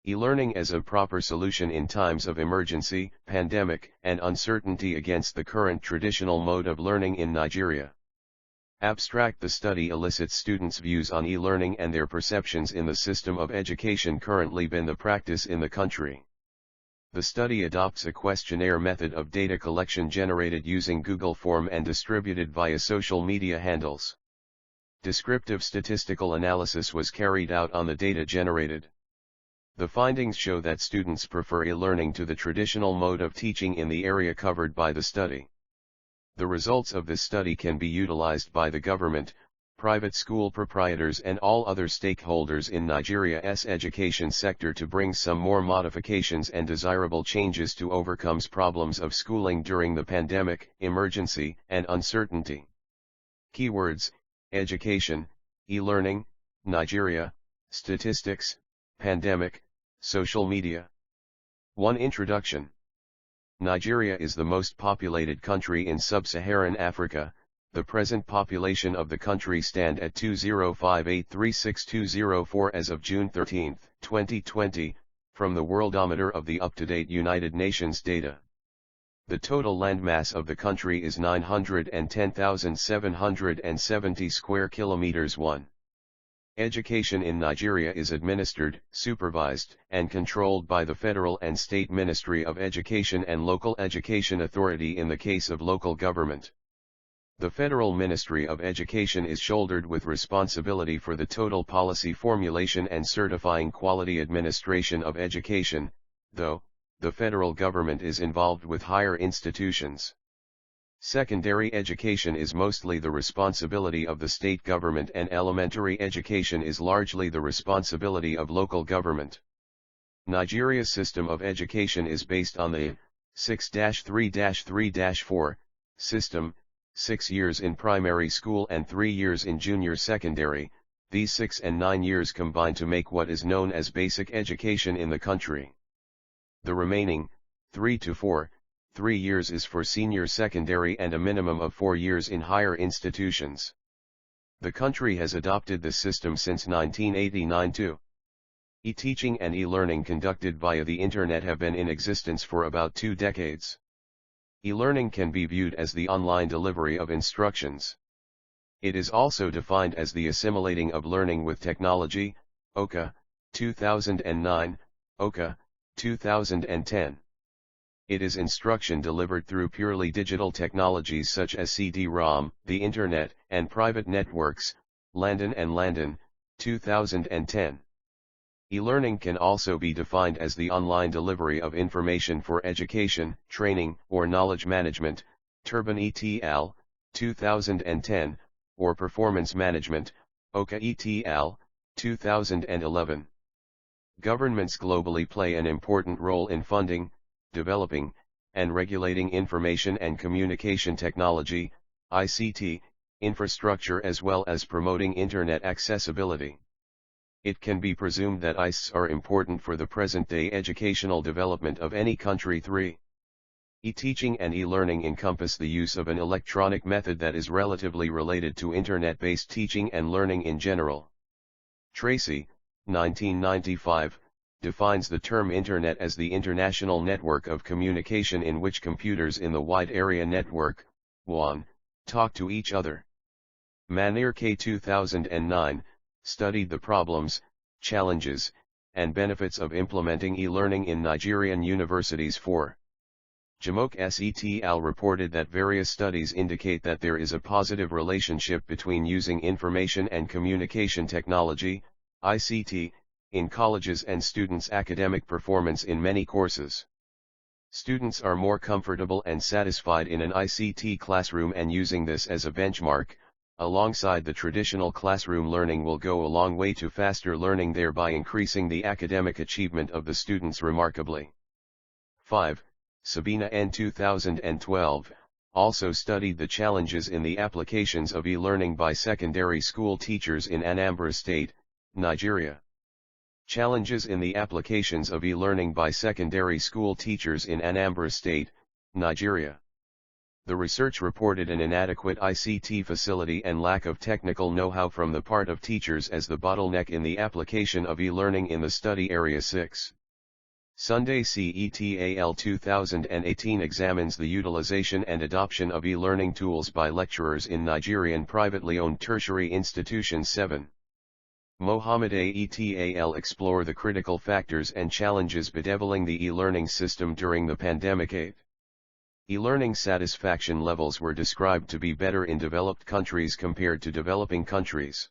E-learning as a proper solution in times of emergency, pandemic, and uncertainty against the current traditional mode of learning in Nigeria. Abstract: the study elicits students' views on e-learning and their perceptions in the system of education currently been the practice in the country. The study adopts a questionnaire method of data collection generated using Google Form and distributed via social media handles. Descriptive statistical analysis was carried out on the data generated. The findings show that students prefer e-learning to the traditional mode of teaching in the area covered by the study. The results of this study can be utilized by the government, private school proprietors and all other stakeholders in Nigeria's education sector to bring some more modifications and desirable changes to overcome problems of schooling during the pandemic, emergency, and uncertainty. Keywords: education, e-learning, Nigeria, statistics, pandemic, social media. 1. Introduction. Nigeria is the most populated country in sub-Saharan Africa. The present population of the country stand at 205,836,204 as of June 13, 2020, from the Worldometer of the up-to-date United Nations data. The total landmass of the country is 910,770 square kilometers. 1. Education in Nigeria is administered, supervised, and controlled by the Federal and State Ministry of Education and Local Education Authority in the case of local government. The Federal Ministry of Education is shouldered with responsibility for the total policy formulation and certifying quality administration of education, though, the federal government is involved with higher institutions. Secondary education is mostly the responsibility of the state government and elementary education is largely the responsibility of local government. Nigeria's system of education is based on the 6-3-3-4 system, 6 years in primary school and 3 years in junior secondary. These 6 and 9 years combine to make what is known as basic education in the country. The remaining 3 to 3 years is for senior secondary and a minimum of 4 years in higher institutions. The country has adopted this system since 1989 too. E-teaching and e-learning conducted via the Internet have been in existence for about 2 decades. E-learning can be viewed as the online delivery of instructions. It is also defined as the assimilating of learning with technology, OCA, 2009, OCA, 2010. It is instruction delivered through purely digital technologies such as CD-ROM, the Internet, and private networks, Landon and Landon, 2010. E-learning can also be defined as the online delivery of information for education, training, or knowledge management, Turban et al., 2010, or performance management, OCA et al., 2011. Governments globally play an important role in funding, developing, and regulating information and communication technology, ICT, infrastructure as well as promoting Internet accessibility. It can be presumed that ICTs are important for the present-day educational development of any country. 3. E-teaching and e-learning encompass the use of an electronic method that is relatively related to Internet-based teaching and learning in general. Tracy, 1995, defines the term Internet as the international network of communication in which computers in the wide area network, WAN, talk to each other. Manir K. 2009, studied the problems, challenges, and benefits of implementing e-learning in Nigerian universities. 4. Jamok et al. Reported that various studies indicate that there is a positive relationship between using information and communication technology, ICT, in colleges and students' academic performance in many courses. Students are more comfortable and satisfied in an ICT classroom, and using this as a benchmark, alongside the traditional classroom learning, will go a long way to faster learning, thereby increasing the academic achievement of the students remarkably. 5. Sabina N. 2012, also studied the challenges in the applications of e-learning by secondary school teachers in Anambra State, Nigeria. Challenges in the applications of e-learning by secondary school teachers in Anambra State, Nigeria. The research reported an inadequate ICT facility and lack of technical know-how from the part of teachers as the bottleneck in the application of e-learning in the study area 6. Sunday CETAL 2018 examines the utilization and adoption of e-learning tools by lecturers in Nigerian privately owned tertiary institutions 7. Mohammed AETAL explore the critical factors and challenges bedeviling the e-learning system during the pandemic 8. E-learning satisfaction levels were described to be better in developed countries compared to developing countries.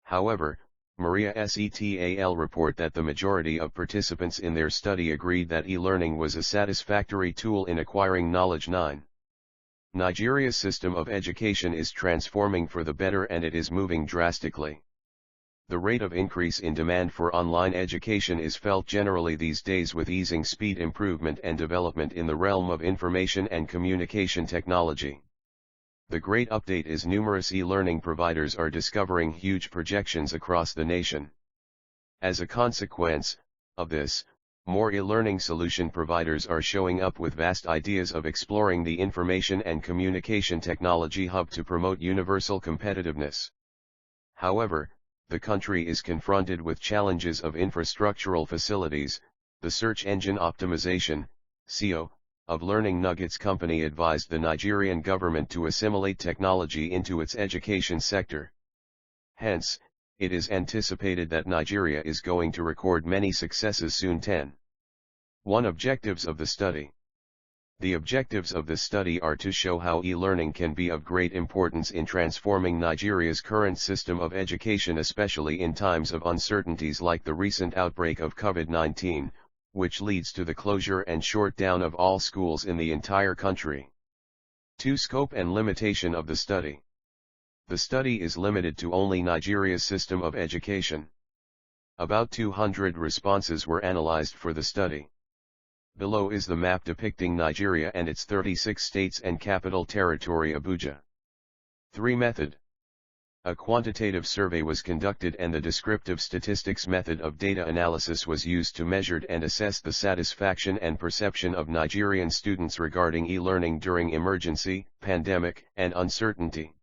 However, Maria SETAL report that the majority of participants in their study agreed that e-learning was a satisfactory tool in acquiring knowledge 9. Nigeria's system of education is transforming for the better and it is moving drastically. The rate of increase in demand for online education is felt generally these days with easing speed improvement and development in the realm of information and communication technology. The great update is numerous e-learning providers are discovering huge projections across the nation. As a consequence of this, more e-learning solution providers are showing up with vast ideas of exploring the information and communication technology hub to promote universal competitiveness. However, the country is confronted with challenges of infrastructural facilities. The search engine optimization, (SEO), of Learning Nuggets company advised the Nigerian government to assimilate technology into its education sector. Hence, it is anticipated that Nigeria is going to record many successes soon. 10. 1. Objectives of the study. The objectives of this study are to show how e-learning can be of great importance in transforming Nigeria's current system of education, especially in times of uncertainties like the recent outbreak of COVID-19, which leads to the closure and shut down of all schools in the entire country. 2. Scope and limitation of the study. The study is limited to only Nigeria's system of education. About 200 responses were analyzed for the study. Below is the map depicting Nigeria and its 36 states and capital territory Abuja. 3. Method. A quantitative survey was conducted and the descriptive statistics method of data analysis was used to measure and assess the satisfaction and perception of Nigerian students regarding e-learning during emergency, pandemic, and uncertainty.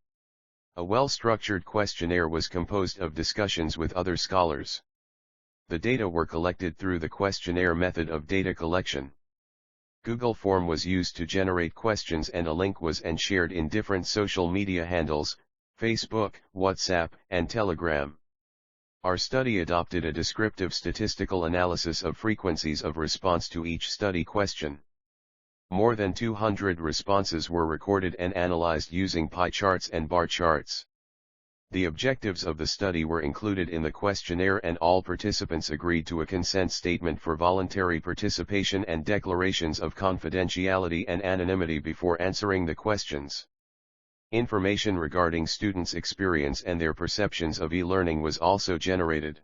A well-structured questionnaire was composed of discussions with other scholars. The data were collected through the questionnaire method of data collection. Google Form was used to generate questions and a link was shared in different social media handles, Facebook, WhatsApp, and Telegram. Our study adopted a descriptive statistical analysis of frequencies of response to each study question. More than 200 responses were recorded and analyzed using pie charts and bar charts. The objectives of the study were included in the questionnaire and all participants agreed to a consent statement for voluntary participation and declarations of confidentiality and anonymity before answering the questions. Information regarding students' experience and their perceptions of e-learning was also generated.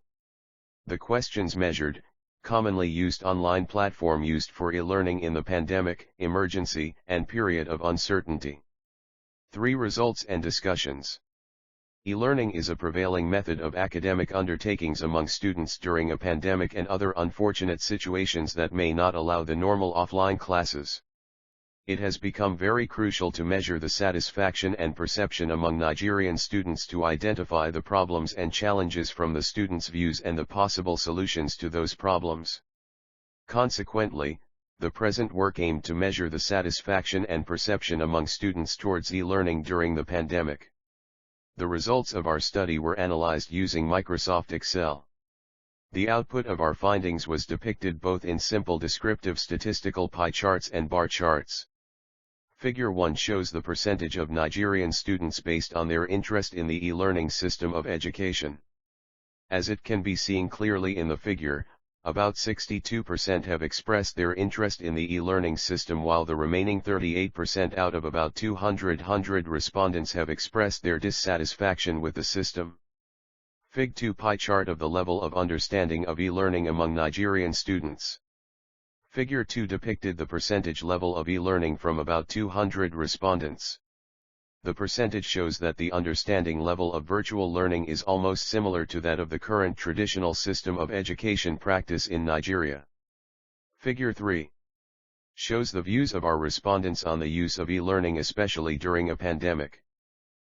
The questions measured, commonly used online platform used for e-learning in the pandemic, emergency, and period of uncertainty. 3. Results and discussions. E-learning is a prevailing method of academic undertakings among students during a pandemic and other unfortunate situations that may not allow the normal offline classes. It has become very crucial to measure the satisfaction and perception among Nigerian students to identify the problems and challenges from the students' views and the possible solutions to those problems. Consequently, the present work aimed to measure the satisfaction and perception among students towards e-learning during the pandemic. The results of our study were analyzed using Microsoft Excel. The output of our findings was depicted both in simple descriptive statistical pie charts and bar charts. Figure 1 shows the percentage of Nigerian students based on their interest in the e-learning system of education. As it can be seen clearly in the figure, about 62% have expressed their interest in the e-learning system while the remaining 38% out of about 200 respondents have expressed their dissatisfaction with the system. Fig 2 pie chart of the level of understanding of e-learning among Nigerian students. Figure 2 depicted the percentage level of e-learning from about 200 respondents. The percentage shows that the understanding level of virtual learning is almost similar to that of the current traditional system of education practice in Nigeria. Figure 3 Shows the views of our respondents on the use of e-learning especially during a pandemic.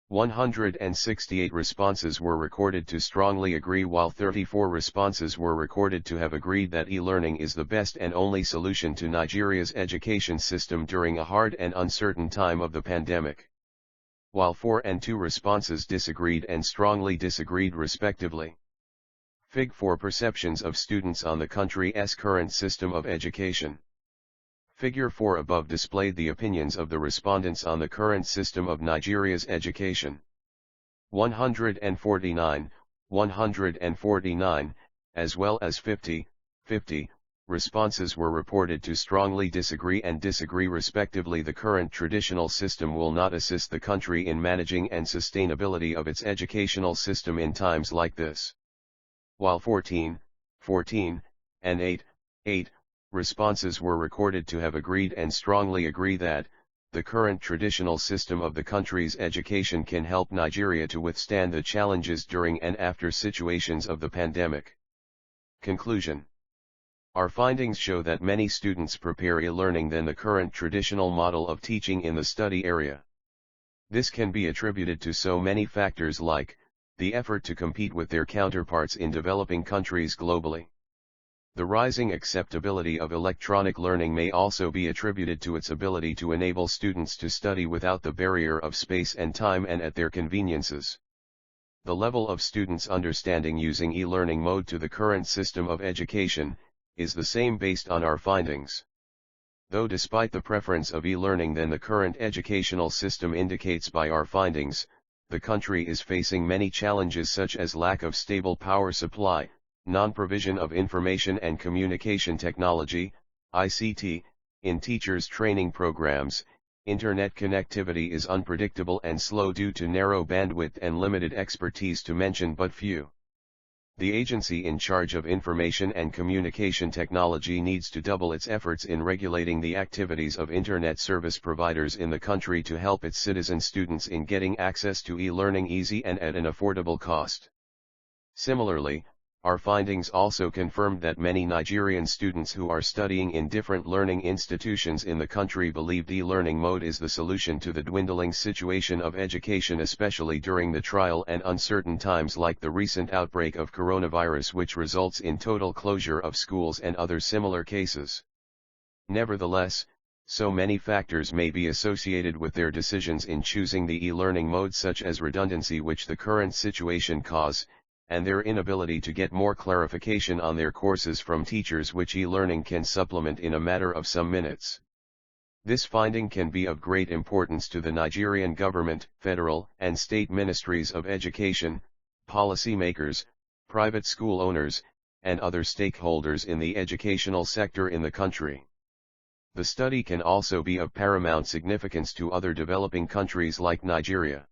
168 responses were recorded to strongly agree while 34 responses were recorded to have agreed that e-learning is the best and only solution to Nigeria's education system during a hard and uncertain time of the pandemic. While 4 and 2 responses disagreed and strongly disagreed respectively. Fig. 4 Perceptions of students on the country's current system of education. Figure 4 above displayed the opinions of the respondents on the current system of Nigeria's education. 149, 149, as well as 50, 50, responses were reported to strongly disagree and disagree respectively. The current traditional system will not assist the country in managing and sustainability of its educational system in times like this. While 14, 14, and 8, 8, responses were recorded to have agreed and strongly agree that, the current traditional system of the country's education can help Nigeria to withstand the challenges during and after situations of the pandemic. Conclusion. Our findings show that many students prepare e-learning than the current traditional model of teaching in the study area. This can be attributed to so many factors like, the effort to compete with their counterparts in developing countries globally. The rising acceptability of electronic learning may also be attributed to its ability to enable students to study without the barrier of space and time and at their conveniences. The level of students' understanding using e-learning mode to the current system of education, is the same based on our findings. Though despite the preference of e-learning than the current educational system indicates by our findings, the country is facing many challenges such as lack of stable power supply, non-provision of information and communication technology, ICT, in teachers' training programs. Internet connectivity is unpredictable and slow due to narrow bandwidth and limited expertise to mention but few. The agency in charge of information and communication technology needs to double its efforts in regulating the activities of internet service providers in the country to help its citizen students in getting access to e-learning easy and at an affordable cost. Similarly, our findings also confirmed that many Nigerian students who are studying in different learning institutions in the country believe e-learning mode is the solution to the dwindling situation of education, especially during the trial and uncertain times like the recent outbreak of coronavirus, which results in total closure of schools and other similar cases. Nevertheless, so many factors may be associated with their decisions in choosing the e-learning mode, such as redundancy which the current situation causes, and their inability to get more clarification on their courses from teachers, which e-learning can supplement in a matter of some minutes. This finding can be of great importance to the Nigerian government, federal and state ministries of education, policymakers, private school owners, and other stakeholders in the educational sector in the country. The study can also be of paramount significance to other developing countries like Nigeria.